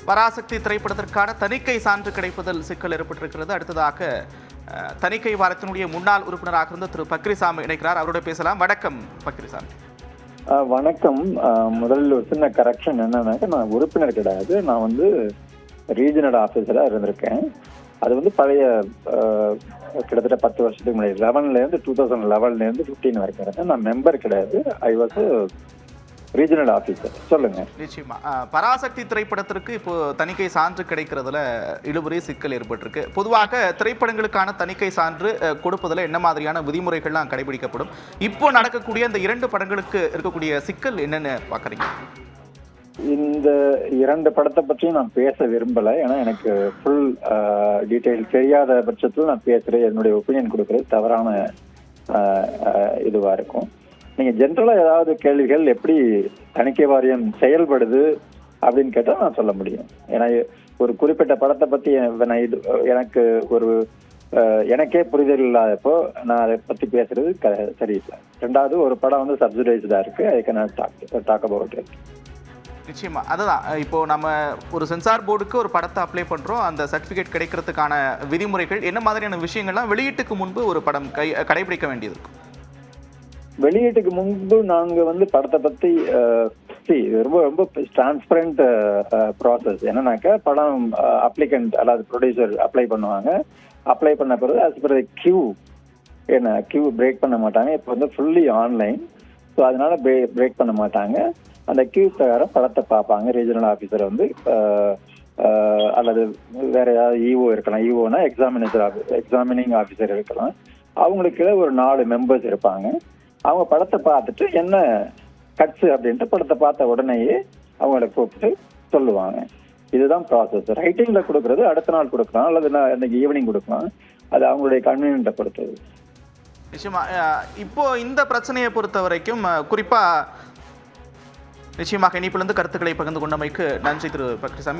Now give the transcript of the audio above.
பராசக்தி திரைப்படத்திற்கான தணிக்கை சான்று கிடைப்பதில் சிக்கல் ஏற்பட்டிருக்கிறது. அடுத்ததாக தணிக்கை வாரத்தினுடைய முன்னாள் உறுப்பினராக இருந்த திரு பக்ரிசாமி இணைக்கிறார். அவரோட பேசலாம். வணக்கம் பக்ரிசாமி. வணக்கம். முதல்ல ஒரு சின்ன கரெக்ஷன் என்னன்னாக்க, நான் உறுப்பினர் கிடையாது. நான் ரீஜனல் ஆஃபீஸரா இருந்திருக்கேன். அது பழைய கிட்டத்தட்ட 10 வருஷத்துக்கு முன்னாடி 2011 15 வரைக்கும் இருக்கேன். நான் மெம்பர் கிடையாது. I was regional officer. சொல்லுங்க. நிச்சயமா பராசக்தி திரைப்படத்திற்கு இப்போ தணிக்கை சான்று கிடைக்கிறதுல இழுபறி சிக்கல் ஏற்பட்டிருக்கு. பொதுவாக திரைப்படங்களுக்கான தணிக்கை சான்று கொடுப்பதில் என்ன மாதிரியான விதிமுறைகள்லாம் கடைபிடிக்கப்படும்? இப்போ நடக்கக்கூடிய இந்த 2 படங்களுக்கு இருக்கக்கூடிய சிக்கல் என்னன்னு பாக்குறீங்க? இந்த 2 படத்தை பற்றியும் நான் பேச விரும்பல. ஏன்னா எனக்கு ஃபுல் டீட்டெயில் தெரியாத பட்சத்தில் நான் பேசுறது, என்னுடைய ஒப்பீனியன் கொடுக்கறது தவறான இதுவா இருக்கும். நீங்க ஜென்ரலா ஏதாவது கேள்விகள் எப்படி தணிக்கை வாரியம் செயல்படுது அப்படின்னு கேட்டா நான் சொல்ல முடியும். ஏன்னா ஒரு குறிப்பிட்ட படத்தை பத்தி எனக்கு எனக்கே புரிதல் இல்லாதப்போ நான் அதை பத்தி பேசுறது சரியில்லை. 2வது, ஒரு படம் சப்சிடைஸ்டா இருக்கு. I can talk about it. நிச்சயமா அதுதான். இப்போ நம்ம ஒரு சென்சார் போர்டுக்கு ஒரு படத்தை அப்ளை பண்றோம். அந்த சர்டிபிகேட் கிடைக்கிறதுக்கான விதிமுறைகள் என்ன மாதிரியான விஷயங்கள்லாம் வெளியீட்டுக்கு முன்பு ஒரு படம் கடைபிடிக்க வேண்டியது இருக்கும்? வெளியீட்டுக்கு முன்பு நாங்க படத்தை பத்தி ரொம்ப ரொம்ப டிரான்ஸ்பரண்ட் ப்ராசஸ். என்னன்னாக்கா, படம் அப்ளிகண்ட் அதாவது ப்ரொடியூசர் அப்ளை பண்ணுவாங்க. அப்ளை பண்ண பிறகு அது பிறகு கியூ பிரேக் பண்ண மாட்டாங்க. இப்போ ஃபுல்லி ஆன்லைன். ஸோ அதனால பிரேக் பண்ண மாட்டாங்க. அந்த கியூ பிரகாரம் படத்தை பார்ப்பாங்க. ரீஜனல் ஆஃபீஸர் அல்லது வேற ஏதாவது இஓ இருக்கலாம். இஓனா எக்ஸாமினிங் ஆஃபீஸர் இருக்கலாம். அவங்களுக்கு ஒரு 4 மெம்பர்ஸ் இருப்பாங்க. அவங்க படத்தை பார்த்துட்டு என்ன கட்ஸ் அப்படின்ட்டு படத்தை பார்த்த உடனேயே அவங்கள கூப்பிட்டு சொல்லுவாங்க. இதுதான் ப்ராசஸ். ரைட்டிங்ல கொடுக்கறது அடுத்த நாள் கொடுக்கலாம், அல்லது இன்னைக்கு ஈவினிங் கொடுக்கலாம். அது அவங்களுடைய கன்வீனியன்ட்டை பொறுத்தது. நிச்சயமா இப்போ இந்த பிரச்சனையை பொறுத்த வரைக்கும் குறிப்பா நிச்சயமாக இனிப்பிலிருந்து கருத்துக்களை பகிர்ந்து கொண்டமைக்கு நன்றி திரு பக்ரிசாமி.